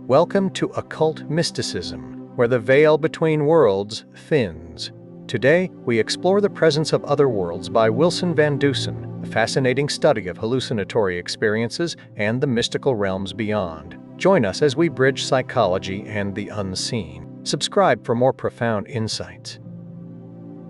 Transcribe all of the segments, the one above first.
Welcome to Occult Mysticism, where the veil between worlds thins. Today, we explore the presence of other worlds by Wilson Van Dusen, a fascinating study of hallucinatory experiences and the mystical realms beyond. Join us as we bridge psychology and the unseen. Subscribe for more profound insights.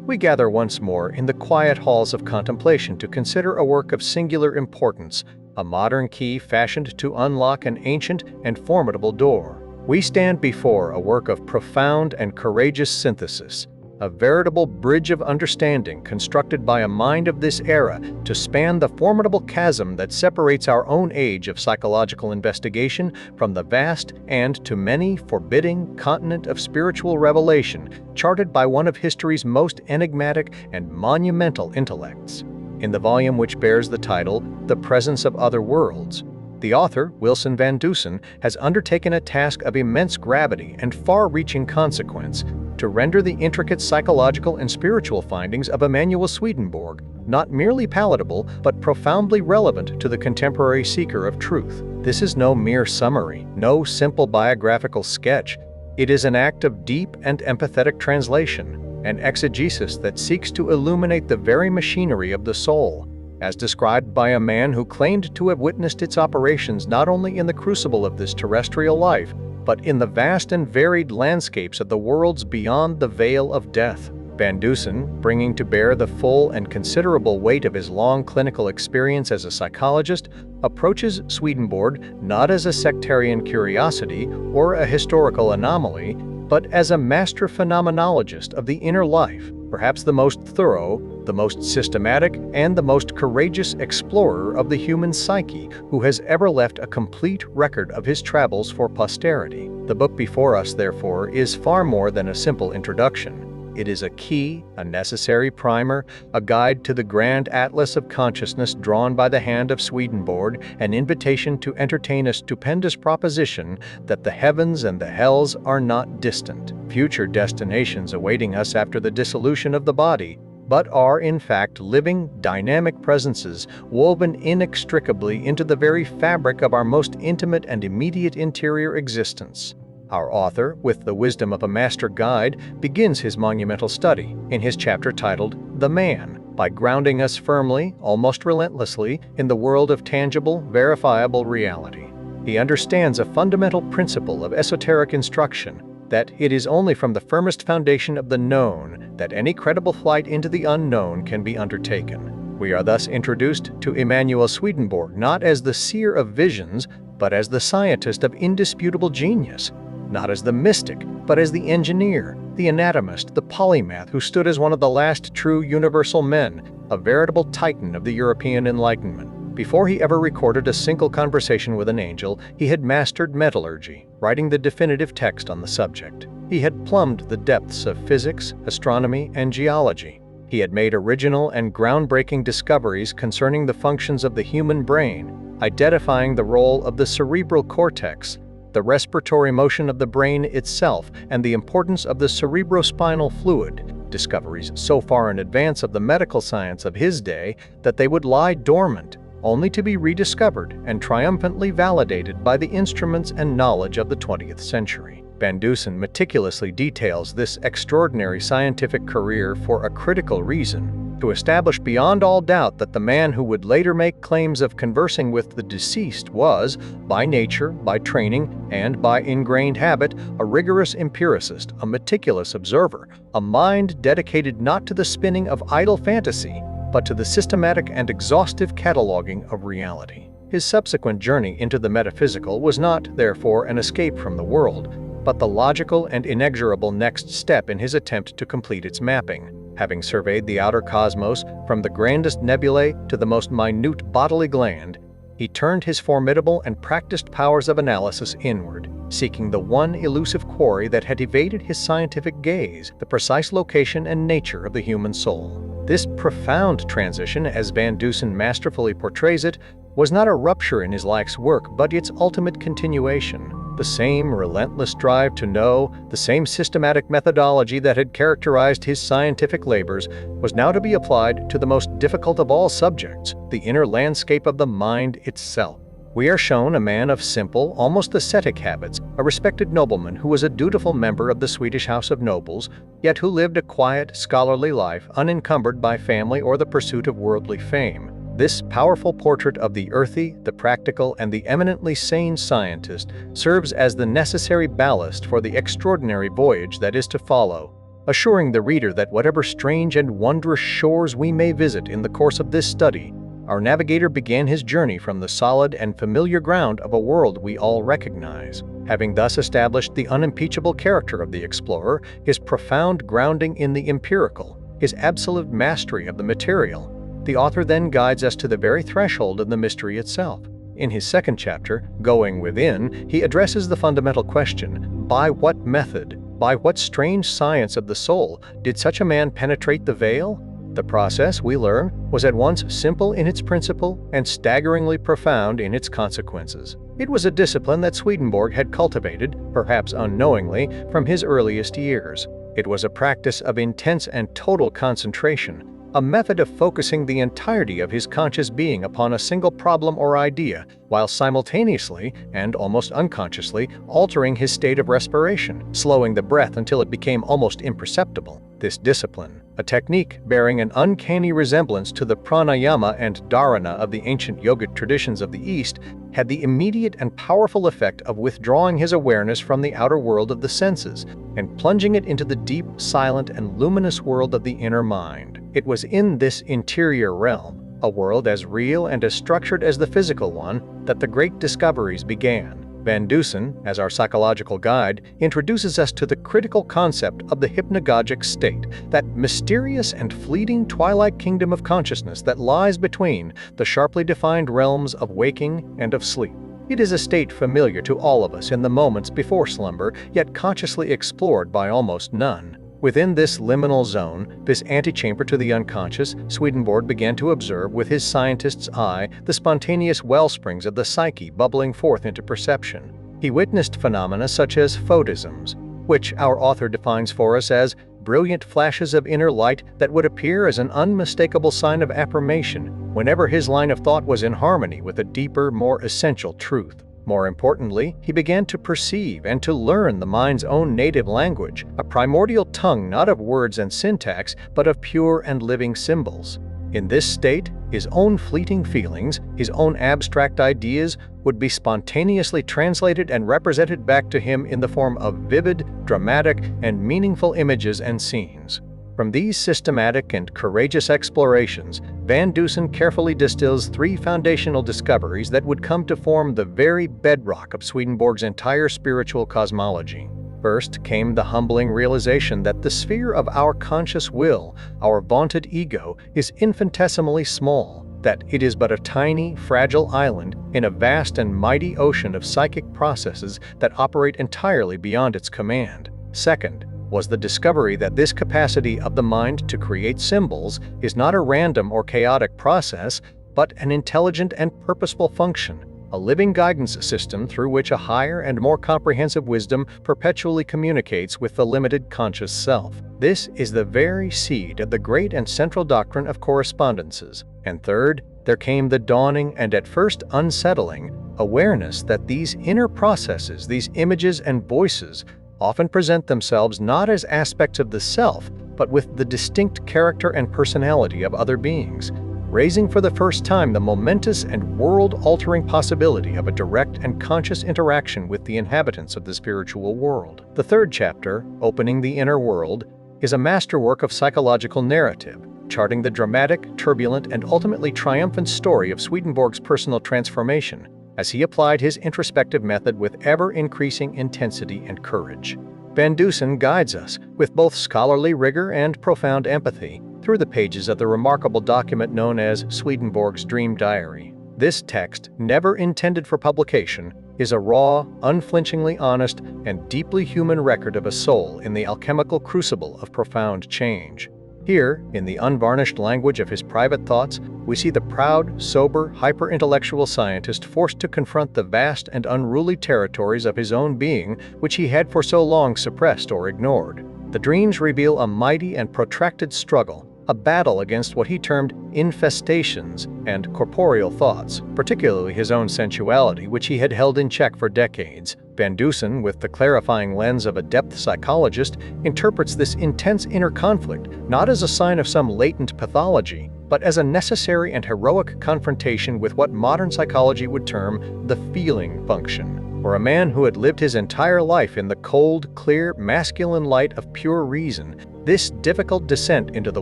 We gather once more in the quiet halls of contemplation to consider a work of singular importance, a modern key fashioned to unlock an ancient and formidable door. We stand before a work of profound and courageous synthesis, a veritable bridge of understanding constructed by a mind of this era to span the formidable chasm that separates our own age of psychological investigation from the vast and, to many, forbidding continent of spiritual revelation charted by one of history's most enigmatic and monumental intellects. In the volume which bears the title, The Presence of Other Worlds, the author, Wilson Van Dusen, has undertaken a task of immense gravity and far-reaching consequence to render the intricate psychological and spiritual findings of Emanuel Swedenborg not merely palatable, but profoundly relevant to the contemporary seeker of truth. This is no mere summary, no simple biographical sketch. It is an act of deep and empathetic translation, an exegesis that seeks to illuminate the very machinery of the soul, as described by a man who claimed to have witnessed its operations not only in the crucible of this terrestrial life, but in the vast and varied landscapes of the worlds beyond the veil of death. Van Dusen, bringing to bear the full and considerable weight of his long clinical experience as a psychologist, approaches Swedenborg not as a sectarian curiosity or a historical anomaly, but as a master phenomenologist of the inner life, perhaps the most thorough, the most systematic, and the most courageous explorer of the human psyche who has ever left a complete record of his travels for posterity. The book before us, therefore, is far more than a simple introduction. It is a key, a necessary primer, a guide to the grand atlas of consciousness drawn by the hand of Swedenborg, an invitation to entertain a stupendous proposition that the heavens and the hells are not distant, future destinations awaiting us after the dissolution of the body, but are in fact living, dynamic presences woven inextricably into the very fabric of our most intimate and immediate interior existence. Our author, with the wisdom of a master guide, begins his monumental study in his chapter titled The Man, by grounding us firmly, almost relentlessly, in the world of tangible, verifiable reality. He understands a fundamental principle of esoteric instruction, that it is only from the firmest foundation of the known that any credible flight into the unknown can be undertaken. We are thus introduced to Emanuel Swedenborg not as the seer of visions, but as the scientist of indisputable genius, not as the mystic, but as the engineer, the anatomist, the polymath who stood as one of the last true universal men, a veritable titan of the European Enlightenment. Before he ever recorded a single conversation with an angel, he had mastered metallurgy, writing the definitive text on the subject. He had plumbed the depths of physics, astronomy, and geology. He had made original and groundbreaking discoveries concerning the functions of the human brain, identifying the role of the cerebral cortex, the respiratory motion of the brain itself, and the importance of the cerebrospinal fluid, discoveries so far in advance of the medical science of his day that they would lie dormant, only to be rediscovered and triumphantly validated by the instruments and knowledge of the 20th century. Van Dusen meticulously details this extraordinary scientific career for a critical reason: to establish beyond all doubt that the man who would later make claims of conversing with the deceased was, by nature, by training, and by ingrained habit, a rigorous empiricist, a meticulous observer, a mind dedicated not to the spinning of idle fantasy, but to the systematic and exhaustive cataloging of reality. His subsequent journey into the metaphysical was not, therefore, an escape from the world, but the logical and inexorable next step in his attempt to complete its mapping. Having surveyed the outer cosmos, from the grandest nebulae to the most minute bodily gland, he turned his formidable and practiced powers of analysis inward, seeking the one elusive quarry that had evaded his scientific gaze, the precise location and nature of the human soul. This profound transition, as Van Dusen masterfully portrays it, was not a rupture in his life's work, but its ultimate continuation. The same relentless drive to know, the same systematic methodology that had characterized his scientific labors, was now to be applied to the most difficult of all subjects, the inner landscape of the mind itself. We are shown a man of simple, almost ascetic habits, a respected nobleman who was a dutiful member of the Swedish House of Nobles, yet who lived a quiet, scholarly life unencumbered by family or the pursuit of worldly fame. This powerful portrait of the earthy, the practical, and the eminently sane scientist serves as the necessary ballast for the extraordinary voyage that is to follow, assuring the reader that whatever strange and wondrous shores we may visit in the course of this study, our navigator began his journey from the solid and familiar ground of a world we all recognize. Having thus established the unimpeachable character of the explorer, his profound grounding in the empirical, his absolute mastery of the material, the author then guides us to the very threshold of the mystery itself. In his second chapter, Going Within, he addresses the fundamental question, by what method, by what strange science of the soul did such a man penetrate the veil? The process, we learn, was at once simple in its principle and staggeringly profound in its consequences. It was a discipline that Swedenborg had cultivated, perhaps unknowingly, from his earliest years. It was a practice of intense and total concentration, a method of focusing the entirety of his conscious being upon a single problem or idea, while simultaneously, and almost unconsciously, altering his state of respiration, slowing the breath until it became almost imperceptible. This discipline, a technique bearing an uncanny resemblance to the pranayama and dharana of the ancient yogic traditions of the East, had the immediate and powerful effect of withdrawing his awareness from the outer world of the senses and plunging it into the deep, silent, and luminous world of the inner mind. It was in this interior realm, a world as real and as structured as the physical one, that the great discoveries began. Van Dusen, as our psychological guide, introduces us to the critical concept of the hypnagogic state, that mysterious and fleeting twilight kingdom of consciousness that lies between the sharply defined realms of waking and of sleep. It is a state familiar to all of us in the moments before slumber, yet consciously explored by almost none. Within this liminal zone, this antechamber to the unconscious, Swedenborg began to observe with his scientist's eye the spontaneous wellsprings of the psyche bubbling forth into perception. He witnessed phenomena such as photisms, which our author defines for us as brilliant flashes of inner light that would appear as an unmistakable sign of affirmation whenever his line of thought was in harmony with a deeper, more essential truth. More importantly, he began to perceive and to learn the mind's own native language, a primordial tongue not of words and syntax, but of pure and living symbols. In this state, his own fleeting feelings, his own abstract ideas, would be spontaneously translated and represented back to him in the form of vivid, dramatic, and meaningful images and scenes. From these systematic and courageous explorations, Van Dusen carefully distills three foundational discoveries that would come to form the very bedrock of Swedenborg's entire spiritual cosmology. First came the humbling realization that the sphere of our conscious will, our vaunted ego, is infinitesimally small, that it is but a tiny, fragile island in a vast and mighty ocean of psychic processes that operate entirely beyond its command. Second, was the discovery that this capacity of the mind to create symbols is not a random or chaotic process, but an intelligent and purposeful function, a living guidance system through which a higher and more comprehensive wisdom perpetually communicates with the limited conscious self. This is the very seed of the great and central doctrine of correspondences. And third, there came the dawning and at first unsettling awareness that these inner processes, these images and voices, often present themselves not as aspects of the self, but with the distinct character and personality of other beings, raising for the first time the momentous and world-altering possibility of a direct and conscious interaction with the inhabitants of the spiritual world. The third chapter, Opening the Inner World, is a masterwork of psychological narrative, charting the dramatic, turbulent, and ultimately triumphant story of Swedenborg's personal transformation, as he applied his introspective method with ever-increasing intensity and courage. Van Dusen guides us, with both scholarly rigor and profound empathy, through the pages of the remarkable document known as Swedenborg's Dream Diary. This text, never intended for publication, is a raw, unflinchingly honest, and deeply human record of a soul in the alchemical crucible of profound change. Here, in the unvarnished language of his private thoughts, we see the proud, sober, hyper-intellectual scientist forced to confront the vast and unruly territories of his own being which he had for so long suppressed or ignored. The dreams reveal a mighty and protracted struggle, a battle against what he termed infestations and corporeal thoughts, particularly his own sensuality, which he had held in check for decades. Van Dusen, with the clarifying lens of a depth psychologist, interprets this intense inner conflict not as a sign of some latent pathology, but as a necessary and heroic confrontation with what modern psychology would term the feeling function. For a man who had lived his entire life in the cold, clear, masculine light of pure reason, this difficult descent into the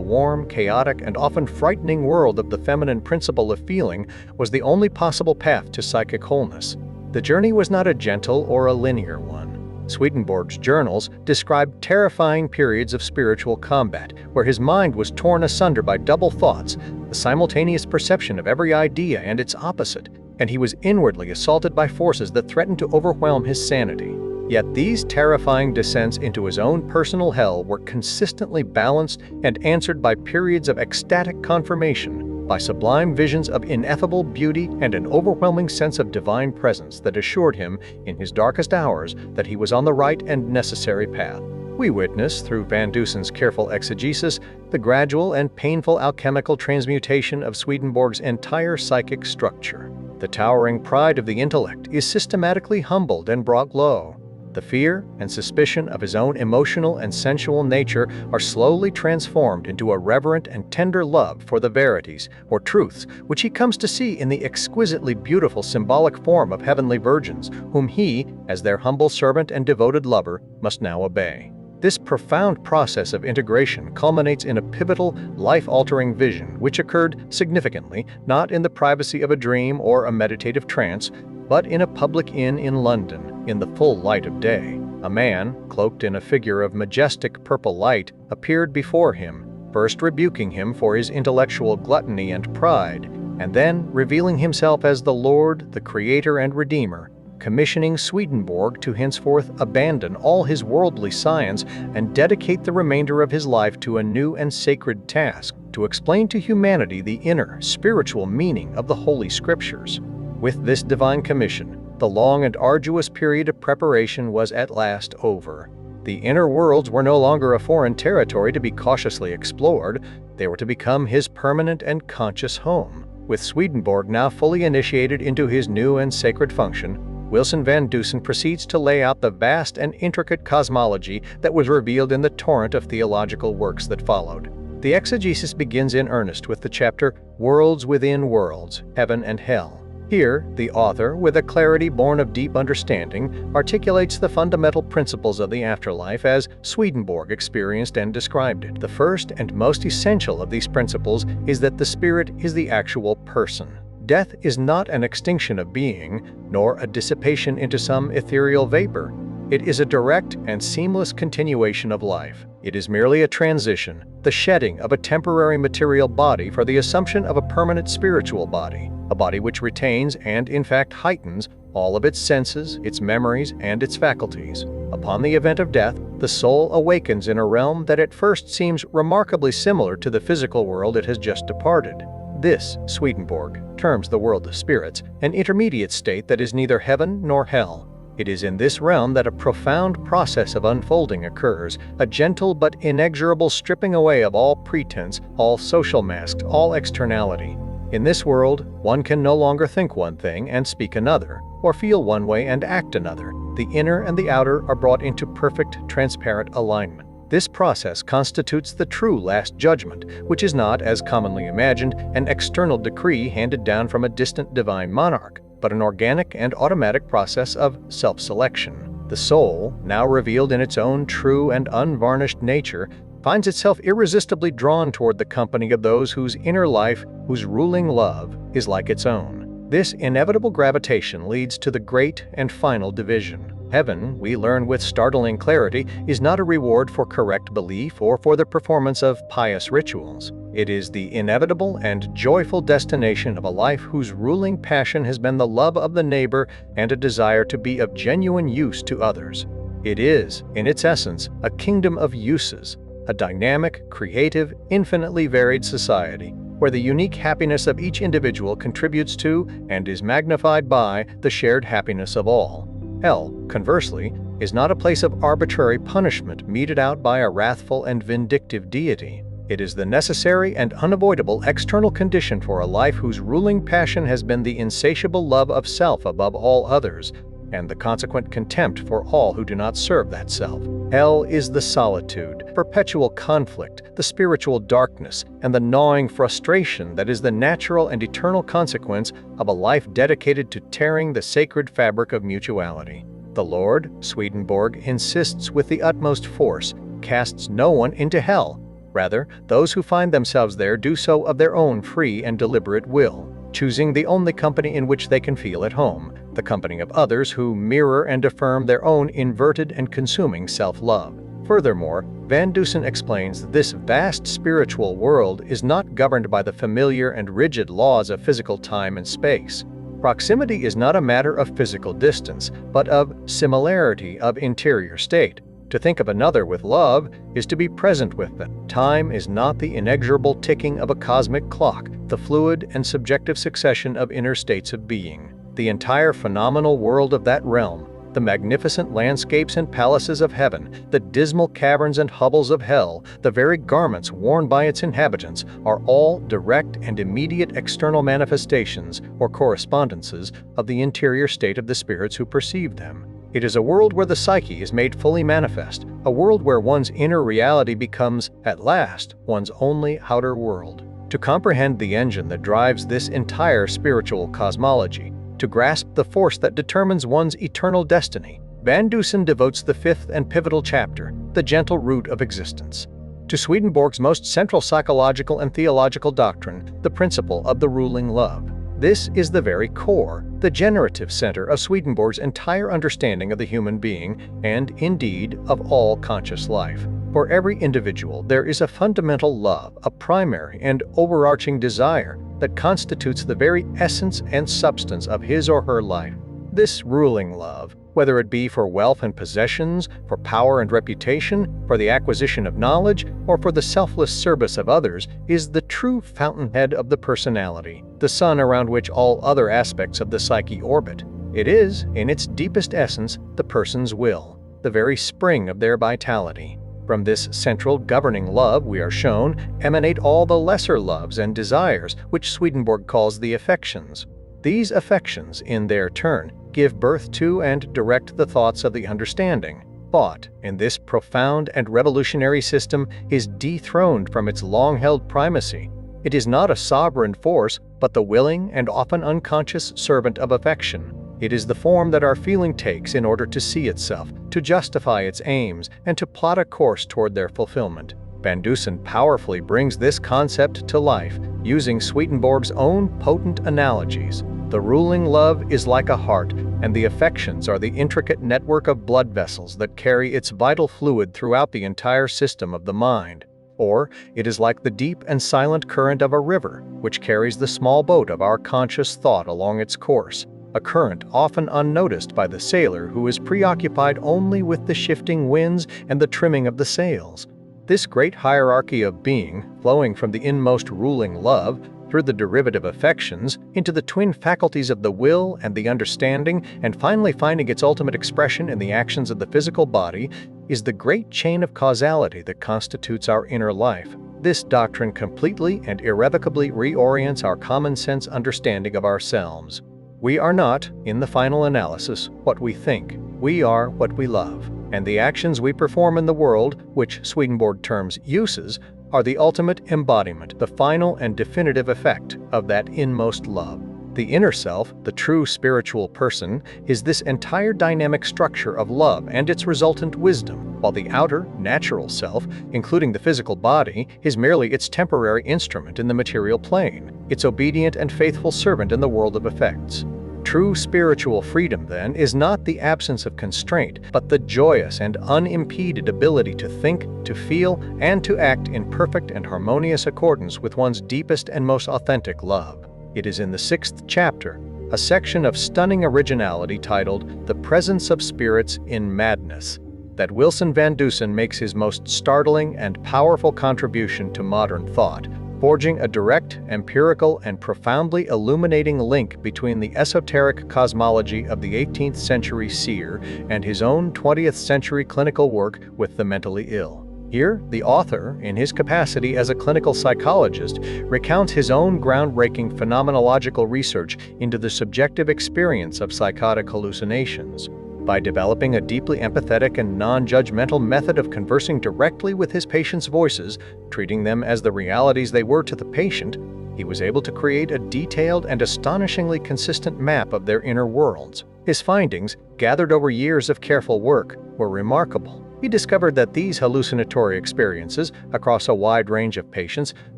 warm, chaotic, and often frightening world of the feminine principle of feeling was the only possible path to psychic wholeness. The journey was not a gentle or a linear one. Swedenborg's journals describe terrifying periods of spiritual combat, where his mind was torn asunder by double thoughts, the simultaneous perception of every idea and its opposite, and he was inwardly assaulted by forces that threatened to overwhelm his sanity. Yet these terrifying descents into his own personal hell were consistently balanced and answered by periods of ecstatic confirmation, by sublime visions of ineffable beauty and an overwhelming sense of divine presence that assured him, in his darkest hours, that he was on the right and necessary path. We witness, through Van Dusen's careful exegesis, the gradual and painful alchemical transmutation of Swedenborg's entire psychic structure. The towering pride of the intellect is systematically humbled and brought low. The fear and suspicion of his own emotional and sensual nature are slowly transformed into a reverent and tender love for the verities, or truths, which he comes to see in the exquisitely beautiful symbolic form of heavenly virgins, whom he, as their humble servant and devoted lover, must now obey. This profound process of integration culminates in a pivotal, life-altering vision which occurred significantly not in the privacy of a dream or a meditative trance, but in a public inn in London, in the full light of day. A man, cloaked in a figure of majestic purple light, appeared before him, first rebuking him for his intellectual gluttony and pride, and then revealing himself as the Lord, the Creator and Redeemer, commissioning Swedenborg to henceforth abandon all his worldly science and dedicate the remainder of his life to a new and sacred task, to explain to humanity the inner, spiritual meaning of the Holy Scriptures. With this divine commission, the long and arduous period of preparation was at last over. The inner worlds were no longer a foreign territory to be cautiously explored. They were to become his permanent and conscious home. With Swedenborg now fully initiated into his new and sacred function, Wilson Van Dusen proceeds to lay out the vast and intricate cosmology that was revealed in the torrent of theological works that followed. The exegesis begins in earnest with the chapter Worlds Within Worlds, Heaven and Hell. Here, the author, with a clarity born of deep understanding, articulates the fundamental principles of the afterlife as Swedenborg experienced and described it. The first and most essential of these principles is that the spirit is the actual person. Death is not an extinction of being, nor a dissipation into some ethereal vapor. It is a direct and seamless continuation of life. It is merely a transition, the shedding of a temporary material body for the assumption of a permanent spiritual body, a body which retains and, in fact, heightens all of its senses, its memories, and its faculties. Upon the event of death, the soul awakens in a realm that at first seems remarkably similar to the physical world it has just departed. This, Swedenborg terms the world of spirits, an intermediate state that is neither heaven nor hell. It is in this realm that a profound process of unfolding occurs, a gentle but inexorable stripping away of all pretense, all social masks, all externality. In this world, one can no longer think one thing and speak another, or feel one way and act another. The inner and the outer are brought into perfect, transparent alignment. This process constitutes the true Last Judgment, which is not, as commonly imagined, an external decree handed down from a distant divine monarch, but an organic and automatic process of self-selection. The soul, now revealed in its own true and unvarnished nature, finds itself irresistibly drawn toward the company of those whose inner life, whose ruling love, is like its own. This inevitable gravitation leads to the great and final division. Heaven, we learn with startling clarity, is not a reward for correct belief or for the performance of pious rituals. It is the inevitable and joyful destination of a life whose ruling passion has been the love of the neighbor and a desire to be of genuine use to others. It is, in its essence, a kingdom of uses, a dynamic, creative, infinitely varied society, where the unique happiness of each individual contributes to and is magnified by the shared happiness of all. Hell, conversely, is not a place of arbitrary punishment meted out by a wrathful and vindictive deity. It is the necessary and unavoidable external condition for a life whose ruling passion has been the insatiable love of self above all others, and the consequent contempt for all who do not serve that self. Hell is the solitude, perpetual conflict, the spiritual darkness, and the gnawing frustration that is the natural and eternal consequence of a life dedicated to tearing the sacred fabric of mutuality. The Lord, Swedenborg, insists with the utmost force, casts no one into hell. Rather, those who find themselves there do so of their own free and deliberate will, choosing the only company in which they can feel at home, the company of others who mirror and affirm their own inverted and consuming self-love. Furthermore, Van Dusen explains that this vast spiritual world is not governed by the familiar and rigid laws of physical time and space. Proximity is not a matter of physical distance, but of similarity of interior state. To think of another with love is to be present with them. Time is not the inexorable ticking of a cosmic clock, the fluid and subjective succession of inner states of being. The entire phenomenal world of that realm, the magnificent landscapes and palaces of heaven, the dismal caverns and hovels of hell, the very garments worn by its inhabitants, are all direct and immediate external manifestations or correspondences of the interior state of the spirits who perceive them. It is a world where the psyche is made fully manifest, a world where one's inner reality becomes, at last, one's only outer world. To comprehend the engine that drives this entire spiritual cosmology, to grasp the force that determines one's eternal destiny, Van Dusen devotes the fifth and pivotal chapter, The Gentle Root of Existence, to Swedenborg's most central psychological and theological doctrine, the principle of the ruling love. This is the very core, the generative center of Swedenborg's entire understanding of the human being and, indeed, of all conscious life. For every individual, there is a fundamental love, a primary and overarching desire that constitutes the very essence and substance of his or her life. This ruling love, whether it be for wealth and possessions, for power and reputation, for the acquisition of knowledge, or for the selfless service of others, is the true fountainhead of the personality, the sun around which all other aspects of the psyche orbit. It is, in its deepest essence, the person's will, the very spring of their vitality. From this central governing love, we are shown, emanate all the lesser loves and desires, which Swedenborg calls the affections. These affections, in their turn, give birth to and direct the thoughts of the understanding. Thought, in this profound and revolutionary system, is dethroned from its long-held primacy. It is not a sovereign force, but the willing and often unconscious servant of affection. It is the form that our feeling takes in order to see itself, to justify its aims, and to plot a course toward their fulfillment. Van Dusen powerfully brings this concept to life, using Swedenborg's own potent analogies. The ruling love is like a heart, and the affections are the intricate network of blood vessels that carry its vital fluid throughout the entire system of the mind. Or, it is like the deep and silent current of a river, which carries the small boat of our conscious thought along its course. A current often unnoticed by the sailor who is preoccupied only with the shifting winds and the trimming of the sails. This great hierarchy of being, flowing from the inmost ruling love, through the derivative affections, into the twin faculties of the will and the understanding, and finally finding its ultimate expression in the actions of the physical body, is the great chain of causality that constitutes our inner life. This doctrine completely and irrevocably reorients our common sense understanding of ourselves. We are not, in the final analysis, what we think. We are what we love. And the actions we perform in the world, which Swedenborg terms uses, are the ultimate embodiment, the final and definitive effect of that inmost love. The inner self, the true spiritual person, is this entire dynamic structure of love and its resultant wisdom, while the outer, natural self, including the physical body, is merely its temporary instrument in the material plane, its obedient and faithful servant in the world of effects. True spiritual freedom, then, is not the absence of constraint, but the joyous and unimpeded ability to think, to feel, and to act in perfect and harmonious accordance with one's deepest and most authentic love. It is in the 6th chapter, a section of stunning originality titled The Presence of Spirits in Madness, that Wilson Van Dusen makes his most startling and powerful contribution to modern thought, forging a direct, empirical, and profoundly illuminating link between the esoteric cosmology of the 18th century seer and his own 20th century clinical work with the mentally ill. Here, the author, in his capacity as a clinical psychologist, recounts his own groundbreaking phenomenological research into the subjective experience of psychotic hallucinations. By developing a deeply empathetic and non-judgmental method of conversing directly with his patients' voices, treating them as the realities they were to the patient, he was able to create a detailed and astonishingly consistent map of their inner worlds. His findings, gathered over years of careful work, were remarkable. He discovered that these hallucinatory experiences, across a wide range of patients,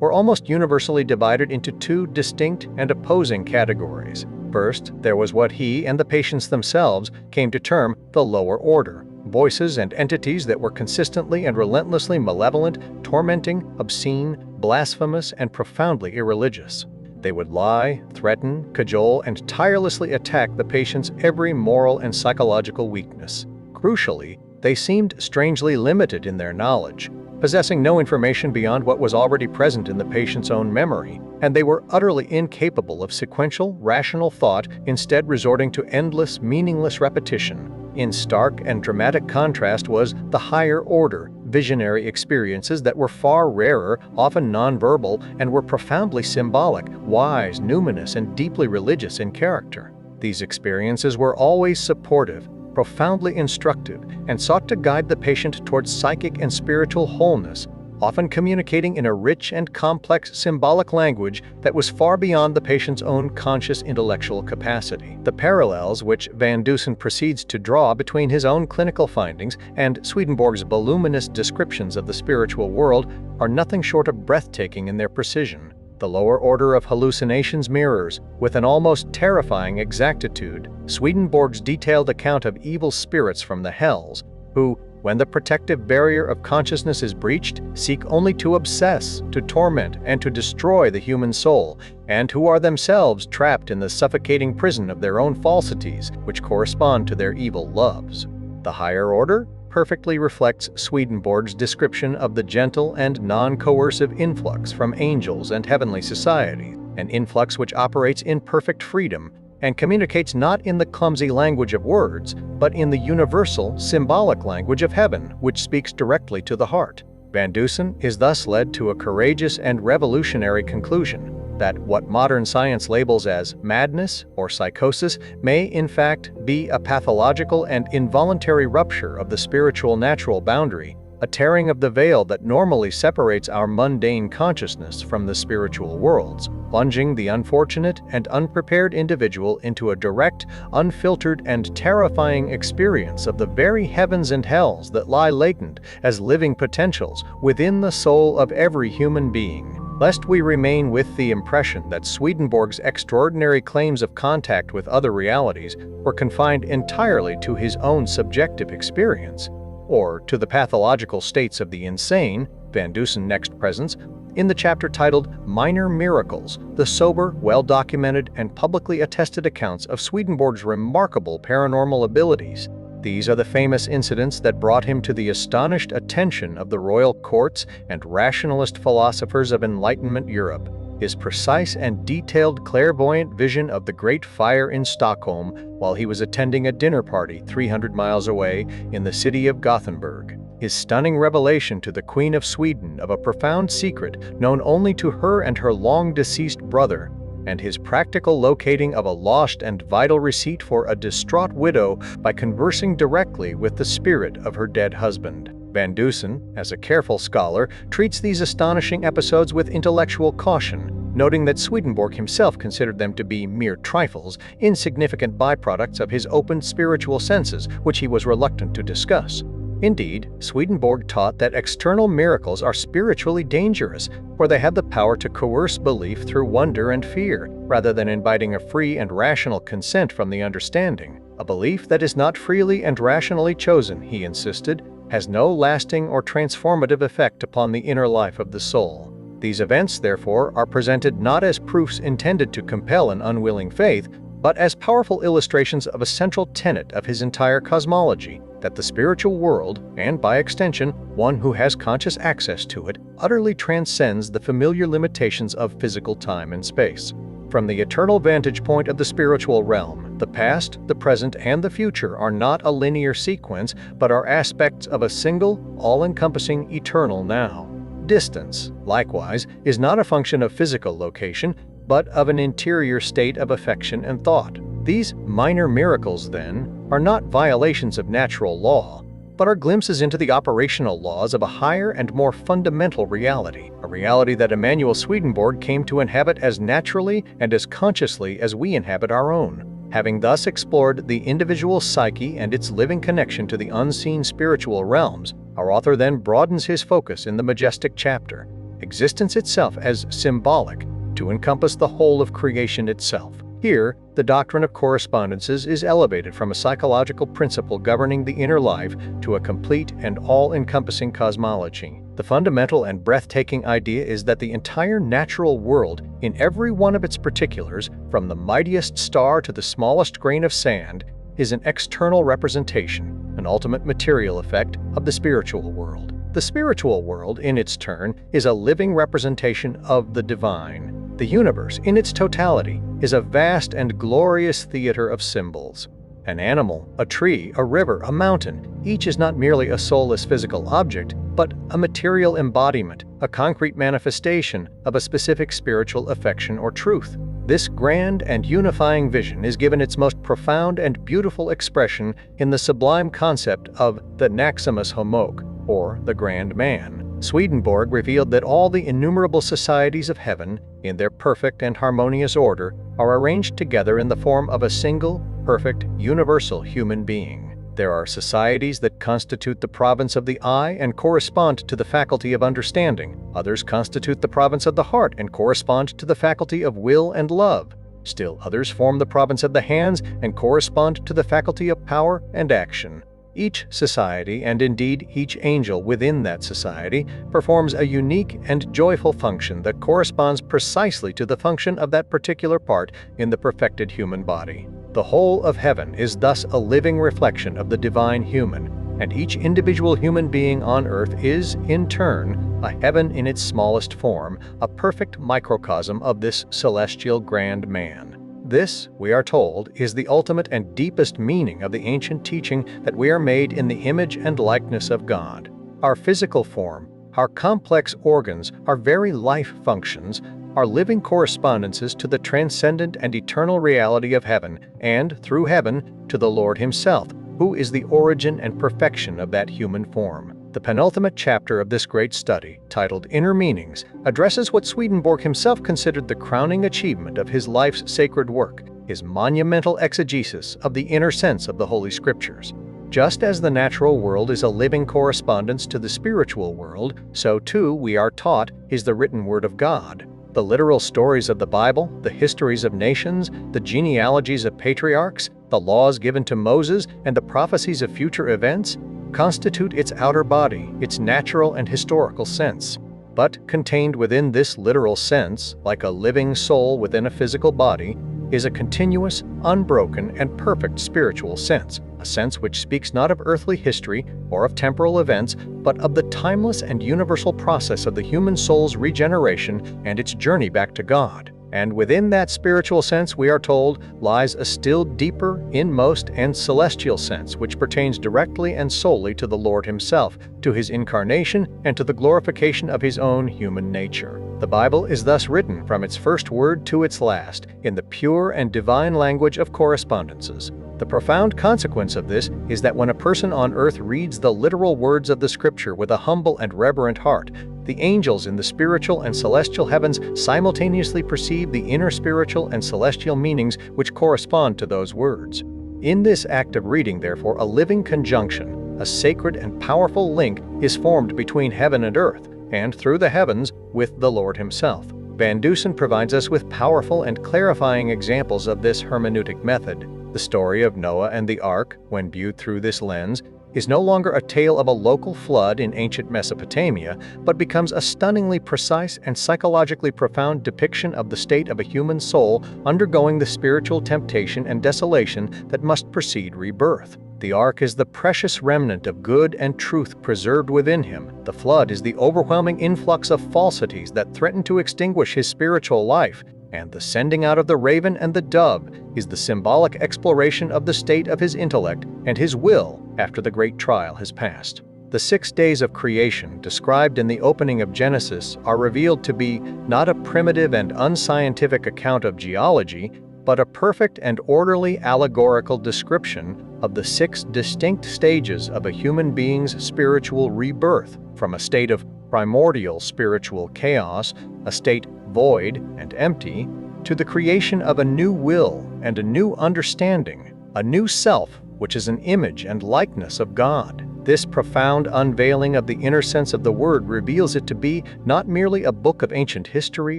were almost universally divided into two distinct and opposing categories. First, there was what he and the patients themselves came to term the lower order, voices and entities that were consistently and relentlessly malevolent, tormenting, obscene, blasphemous, and profoundly irreligious. They would lie, threaten, cajole, and tirelessly attack the patient's every moral and psychological weakness. Crucially, they seemed strangely limited in their knowledge, possessing no information beyond what was already present in the patient's own memory, and they were utterly incapable of sequential, rational thought, instead resorting to endless, meaningless repetition. In stark and dramatic contrast was the higher order, visionary experiences that were far rarer, often nonverbal, and were profoundly symbolic, wise, numinous, and deeply religious in character. These experiences were always supportive, profoundly instructive, and sought to guide the patient towards psychic and spiritual wholeness, often communicating in a rich and complex symbolic language that was far beyond the patient's own conscious intellectual capacity. The parallels which Van Dusen proceeds to draw between his own clinical findings and Swedenborg's voluminous descriptions of the spiritual world are nothing short of breathtaking in their precision. The lower order of hallucinations mirrors, with an almost terrifying exactitude, Swedenborg's detailed account of evil spirits from the hells, who, when the protective barrier of consciousness is breached, seek only to obsess, to torment, and to destroy the human soul, and who are themselves trapped in the suffocating prison of their own falsities, which correspond to their evil loves. The higher order perfectly reflects Swedenborg's description of the gentle and non-coercive influx from angels and heavenly society, an influx which operates in perfect freedom and communicates not in the clumsy language of words, but in the universal, symbolic language of heaven, which speaks directly to the heart. Van Dusen is thus led to a courageous and revolutionary conclusion that what modern science labels as madness or psychosis may in fact be a pathological and involuntary rupture of the spiritual natural boundary, a tearing of the veil that normally separates our mundane consciousness from the spiritual worlds, plunging the unfortunate and unprepared individual into a direct, unfiltered, and terrifying experience of the very heavens and hells that lie latent as living potentials within the soul of every human being. Lest we remain with the impression that Swedenborg's extraordinary claims of contact with other realities were confined entirely to his own subjective experience, or to the pathological states of the insane, Van Dusen next presents, in the chapter titled Minor Miracles, the sober, well-documented, and publicly attested accounts of Swedenborg's remarkable paranormal abilities. These are the famous incidents that brought him to the astonished attention of the royal courts and rationalist philosophers of Enlightenment Europe. His precise and detailed clairvoyant vision of the Great Fire in Stockholm while he was attending a dinner party 300 miles away in the city of Gothenburg. His stunning revelation to the Queen of Sweden of a profound secret known only to her and her long-deceased brother, and his practical locating of a lost and vital receipt for a distraught widow by conversing directly with the spirit of her dead husband. Van Dusen, as a careful scholar, treats these astonishing episodes with intellectual caution, noting that Swedenborg himself considered them to be mere trifles, insignificant byproducts of his open spiritual senses, which he was reluctant to discuss. Indeed, Swedenborg taught that external miracles are spiritually dangerous, for they have the power to coerce belief through wonder and fear, rather than inviting a free and rational consent from the understanding. A belief that is not freely and rationally chosen, he insisted, has no lasting or transformative effect upon the inner life of the soul. These events, therefore, are presented not as proofs intended to compel an unwilling faith, but as powerful illustrations of a central tenet of his entire cosmology, that the spiritual world, and by extension, one who has conscious access to it, utterly transcends the familiar limitations of physical time and space. From the eternal vantage point of the spiritual realm, the past, the present, and the future are not a linear sequence, but are aspects of a single, all-encompassing eternal now. Distance, likewise, is not a function of physical location, but of an interior state of affection and thought. These minor miracles, then, are not violations of natural law, but are glimpses into the operational laws of a higher and more fundamental reality, a reality that Emanuel Swedenborg came to inhabit as naturally and as consciously as we inhabit our own. Having thus explored the individual psyche and its living connection to the unseen spiritual realms, our author then broadens his focus in the majestic chapter, Existence Itself as Symbolic, to encompass the whole of creation itself. Here, the doctrine of correspondences is elevated from a psychological principle governing the inner life to a complete and all-encompassing cosmology. The fundamental and breathtaking idea is that the entire natural world, in every one of its particulars, from the mightiest star to the smallest grain of sand, is an external representation, an ultimate material effect of the spiritual world. The spiritual world, in its turn, is a living representation of the divine. The universe, in its totality, is a vast and glorious theater of symbols. An animal, a tree, a river, a mountain, each is not merely a soulless physical object, but a material embodiment, a concrete manifestation of a specific spiritual affection or truth. This grand and unifying vision is given its most profound and beautiful expression in the sublime concept of the Maximus Homoque, or the Grand Man. Swedenborg revealed that all the innumerable societies of heaven, in their perfect and harmonious order, are arranged together in the form of a single, perfect, universal human being. There are societies that constitute the province of the eye and correspond to the faculty of understanding. Others constitute the province of the heart and correspond to the faculty of will and love. Still others form the province of the hands and correspond to the faculty of power and action. Each society, and indeed each angel within that society, performs a unique and joyful function that corresponds precisely to the function of that particular part in the perfected human body. The whole of heaven is thus a living reflection of the divine human, and each individual human being on earth is, in turn, a heaven in its smallest form, a perfect microcosm of this celestial grand man. This, we are told, is the ultimate and deepest meaning of the ancient teaching that we are made in the image and likeness of God. Our physical form, our complex organs, our very life functions, are living correspondences to the transcendent and eternal reality of heaven, and, through heaven, to the Lord Himself, who is the origin and perfection of that human form. The penultimate chapter of this great study, titled Inner Meanings, addresses what Swedenborg himself considered the crowning achievement of his life's sacred work, his monumental exegesis of the inner sense of the Holy Scriptures. Just as the natural world is a living correspondence to the spiritual world, so too, we are taught, is the written Word of God. The literal stories of the Bible, the histories of nations, the genealogies of patriarchs, the laws given to Moses, and the prophecies of future events constitute its outer body, its natural and historical sense. But contained within this literal sense, like a living soul within a physical body, is a continuous, unbroken, and perfect spiritual sense, a sense which speaks not of earthly history or of temporal events, but of the timeless and universal process of the human soul's regeneration and its journey back to God. And within that spiritual sense, we are told, lies a still deeper, inmost, and celestial sense which pertains directly and solely to the Lord Himself, to His incarnation, and to the glorification of His own human nature. The Bible is thus written from its first word to its last, in the pure and divine language of correspondences. The profound consequence of this is that when a person on earth reads the literal words of the Scripture with a humble and reverent heart, the angels in the spiritual and celestial heavens simultaneously perceive the inner spiritual and celestial meanings which correspond to those words. In this act of reading, therefore, a living conjunction, a sacred and powerful link is formed between heaven and earth, and through the heavens with the Lord Himself. Van Dusen provides us with powerful and clarifying examples of this hermeneutic method. The story of Noah and the Ark, when viewed through this lens, is no longer a tale of a local flood in ancient Mesopotamia, but becomes a stunningly precise and psychologically profound depiction of the state of a human soul undergoing the spiritual temptation and desolation that must precede rebirth. The ark is the precious remnant of good and truth preserved within him. The flood is the overwhelming influx of falsities that threaten to extinguish his spiritual life. and the sending out of the raven and the dove is the symbolic exploration of the state of his intellect and his will after the great trial has passed. The 6 days of creation described in the opening of Genesis are revealed to be not a primitive and unscientific account of geology, but a perfect and orderly allegorical description of the 6 distinct stages of a human being's spiritual rebirth, from a state of primordial spiritual chaos, a state void and empty, to the creation of a new will and a new understanding, a new self which is an image and likeness of God. This profound unveiling of the inner sense of the word reveals it to be not merely a book of ancient history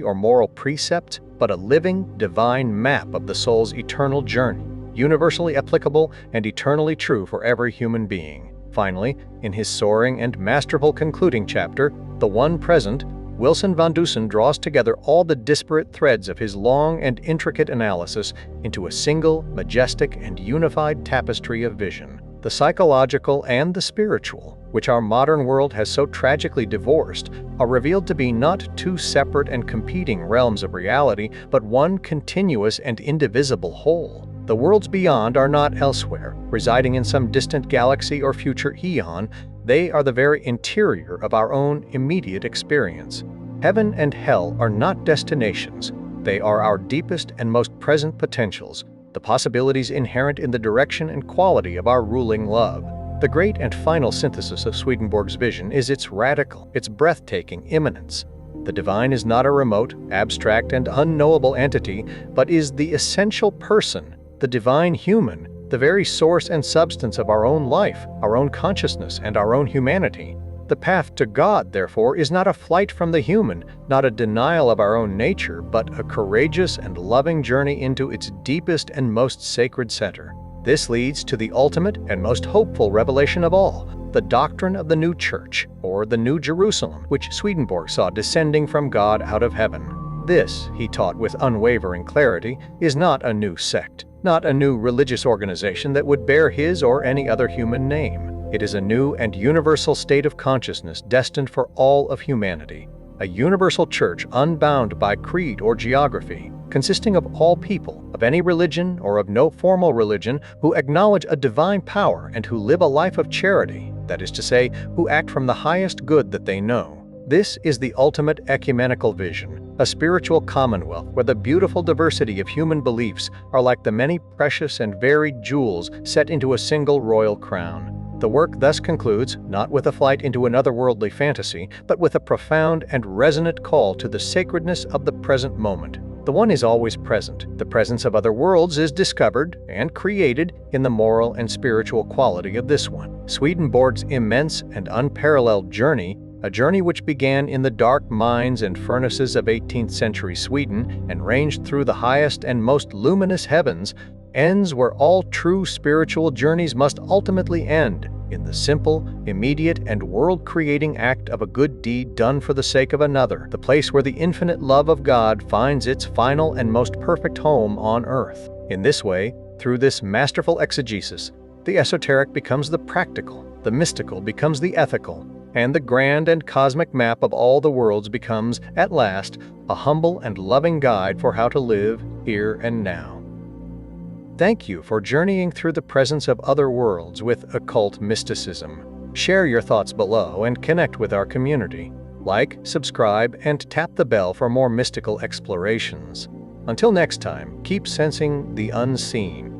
or moral precepts, but a living, divine map of the soul's eternal journey, universally applicable and eternally true for every human being. Finally, in his soaring and masterful concluding chapter, The One Present, Wilson Van Dusen draws together all the disparate threads of his long and intricate analysis into a single, majestic, and unified tapestry of vision. The psychological and the spiritual, which our modern world has so tragically divorced, are revealed to be not 2 separate and competing realms of reality, but one continuous and indivisible whole. The worlds beyond are not elsewhere, residing in some distant galaxy or future eon. They are the very interior of our own immediate experience. Heaven and hell are not destinations. They are our deepest and most present potentials, the possibilities inherent in the direction and quality of our ruling love. The great and final synthesis of Swedenborg's vision is its radical, its breathtaking immanence. The divine is not a remote, abstract, and unknowable entity, but is the essential person, the divine human, the very source and substance of our own life, our own consciousness, and our own humanity. The path to God, therefore, is not a flight from the human, not a denial of our own nature, but a courageous and loving journey into its deepest and most sacred center. This leads to the ultimate and most hopeful revelation of all, the doctrine of the New Church, or the New Jerusalem, which Swedenborg saw descending from God out of heaven. This, he taught with unwavering clarity, is not a new sect, not a new religious organization that would bear his or any other human name. It is a new and universal state of consciousness destined for all of humanity, a universal church unbound by creed or geography, consisting of all people, of any religion or of no formal religion, who acknowledge a divine power and who live a life of charity, that is to say, who act from the highest good that they know. This is the ultimate ecumenical vision, a spiritual commonwealth where the beautiful diversity of human beliefs are like the many precious and varied jewels set into a single royal crown. The work thus concludes not with a flight into an otherworldly fantasy, but with a profound and resonant call to the sacredness of the present moment. The one is always present. The presence of other worlds is discovered and created in the moral and spiritual quality of this one. Swedenborg's immense and unparalleled journey, a journey which began in the dark mines and furnaces of 18th century Sweden and ranged through the highest and most luminous heavens, ends where all true spiritual journeys must ultimately end, in the simple, immediate, and world-creating act of a good deed done for the sake of another, the place where the infinite love of God finds its final and most perfect home on earth. In this way, through this masterful exegesis, the esoteric becomes the practical, the mystical becomes the ethical, and the grand and cosmic map of all the worlds becomes, at last, a humble and loving guide for how to live here and now. Thank you for journeying through the presence of other worlds with occult mysticism. Share your thoughts below and connect with our community. Like, subscribe, and tap the bell for more mystical explorations. Until next time, keep sensing the unseen